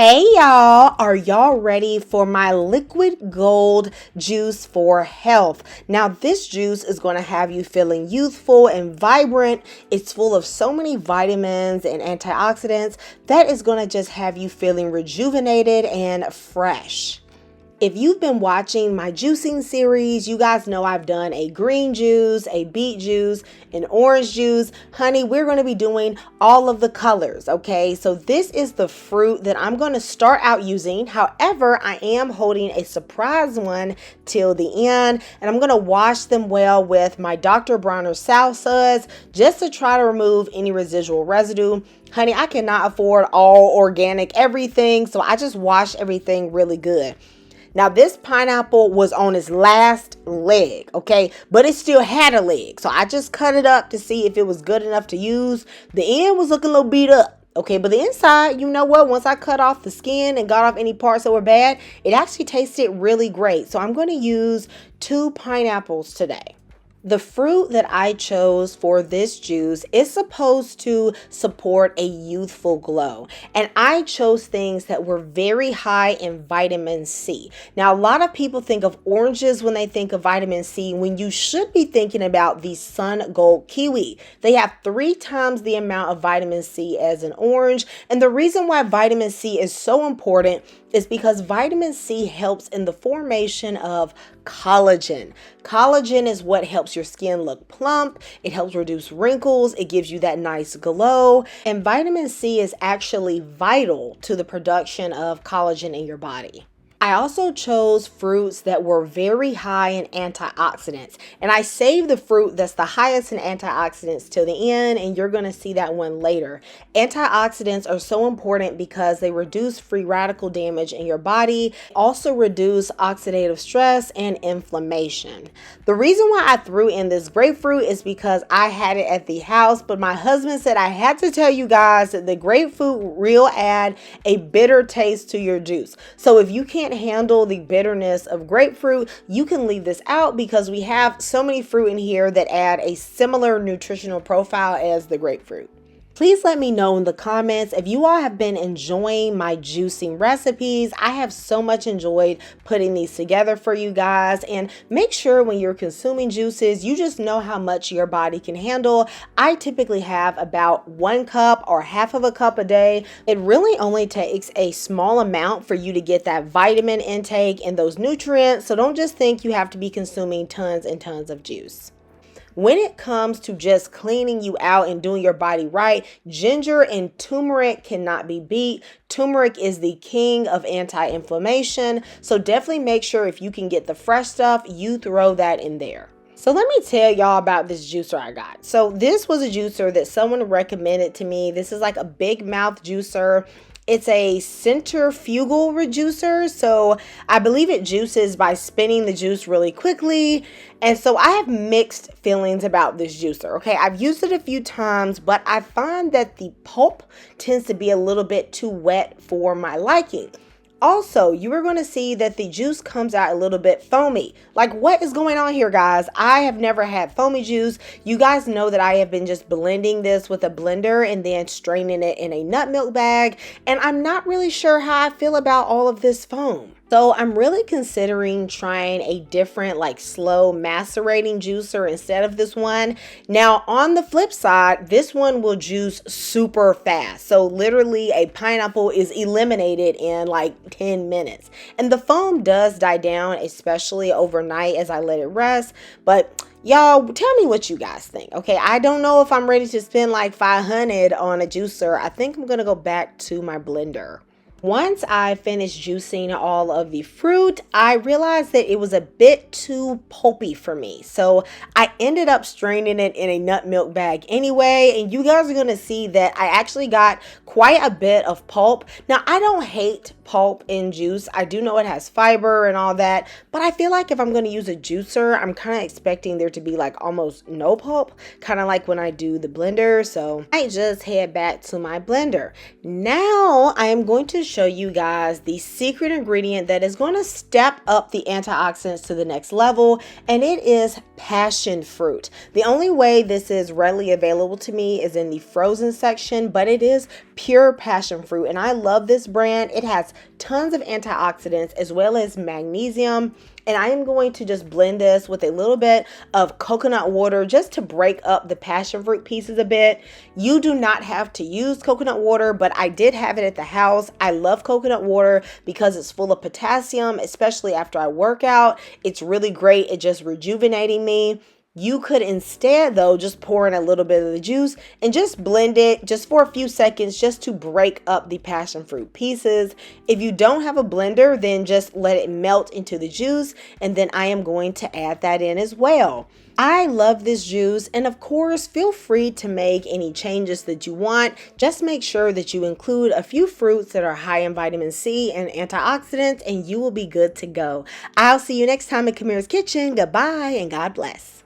Hey y'all, are y'all ready for my liquid gold juice for health? Now this juice is going to have you feeling youthful and vibrant. It's full of so many vitamins and antioxidants that is going to just have you feeling rejuvenated and fresh. If you've been watching my juicing series, you guys know I've done a green juice, a beet juice, an orange juice. Honey, we're going to be doing all of the colors, okay? So this is the fruit that I'm going to start out using. However, I am holding a surprise one till the end, and I'm going to wash them well with my Dr. Bronner South Suds just to try to remove any residual residue. Honey, I cannot afford all organic everything, so I just wash everything really good. Now, this pineapple was on its last leg, okay? But it still had a leg. So I just cut it up to see if it was good enough to use. The end was looking a little beat up, okay? But the inside, you know what? Once I cut off the skin and got off any parts that were bad, it actually tasted really great. So I'm going to use 2 pineapples today. The fruit that I chose for this juice is supposed to support a youthful glow. And I chose things that were very high in vitamin C. Now, a lot of people think of oranges when they think of vitamin C, when you should be thinking about the Sun Gold Kiwi. They have 3 times the amount of vitamin C as an orange. And the reason why vitamin C is so important is because vitamin C helps in the formation of collagen. Collagen is what helps your skin look plump. It helps reduce wrinkles. It gives you that nice glow. And vitamin C is actually vital to the production of collagen in your body. I also chose fruits that were very high in antioxidants, and I saved the fruit that's the highest in antioxidants till the end, and you're going to see that one later. Antioxidants are so important because they reduce free radical damage in your body, also reduce oxidative stress and inflammation. The reason why I threw in this grapefruit is because I had it at the house, but my husband said I had to tell you guys that the grapefruit will add a bitter taste to your juice. So if you can't handle the bitterness of grapefruit, you can leave this out because we have so many fruit in here that add a similar nutritional profile as the grapefruit. Please let me know in the comments if you all have been enjoying my juicing recipes. I have so much enjoyed putting these together for you guys. And make sure when you're consuming juices, you just know how much your body can handle. I typically have about 1 cup or half of a cup a day. It really only takes a small amount for you to get that vitamin intake and those nutrients. So don't just think you have to be consuming tons and tons of juice. When it comes to just cleaning you out and doing your body right, ginger and turmeric cannot be beat. Turmeric is the king of anti-inflammation. So definitely make sure if you can get the fresh stuff, you throw that in there. So let me tell y'all about this juicer I got. So this was a juicer that someone recommended to me. This is like a big mouth juicer. It's a centrifugal reducer, so I believe it juices by spinning the juice really quickly. And so I have mixed feelings about this juicer, okay? I've used it a few times, but I find that the pulp tends to be a little bit too wet for my liking. Also, you are going to see that the juice comes out a little bit foamy. Like, what is going on here, guys? I have never had foamy juice. You guys know that I have been just blending this with a blender and then straining it in a nut milk bag. And I'm not really sure how I feel about all of this foam. So I'm really considering trying a different, like, slow macerating juicer instead of this one. Now, on the flip side, this one will juice super fast. So literally a pineapple is eliminated in like 10 minutes. And the foam does die down, especially overnight as I let it rest. But y'all, tell me what you guys think. Okay, I don't know if I'm ready to spend like $500 on a juicer. I think I'm gonna go back to my blender. Once I finished juicing all of the fruit, I realized that it was a bit too pulpy for me. So I ended up straining it in a nut milk bag anyway. And you guys are going to see that I actually got quite a bit of pulp. Now, I don't hate pulp in juice. I do know it has fiber and all that. But I feel like if I'm going to use a juicer, I'm kind of expecting there to be like almost no pulp. Kind of like when I do the blender. So I just head back to my blender. Now I am going to show you guys the secret ingredient that is going to step up the antioxidants to the next level, and it is passion fruit. The only way this is readily available to me is in the frozen section, but it is pure passion fruit, and I love this brand. It has tons of antioxidants as well as magnesium. And I am going to just blend this with a little bit of coconut water just to break up the passion fruit pieces a bit. You do not have to use coconut water, but I did have it at the house. I love coconut water because it's full of potassium, especially after I work out. It's really great at just rejuvenating me. You could instead, though, just pour in a little bit of the juice and just blend it just for a few seconds just to break up the passion fruit pieces. If you don't have a blender, then just let it melt into the juice, and then I am going to add that in as well. I love this juice, and of course, feel free to make any changes that you want. Just make sure that you include a few fruits that are high in vitamin C and antioxidants, and you will be good to go. I'll see you next time in Kamira's Kitchen. Goodbye, and God bless.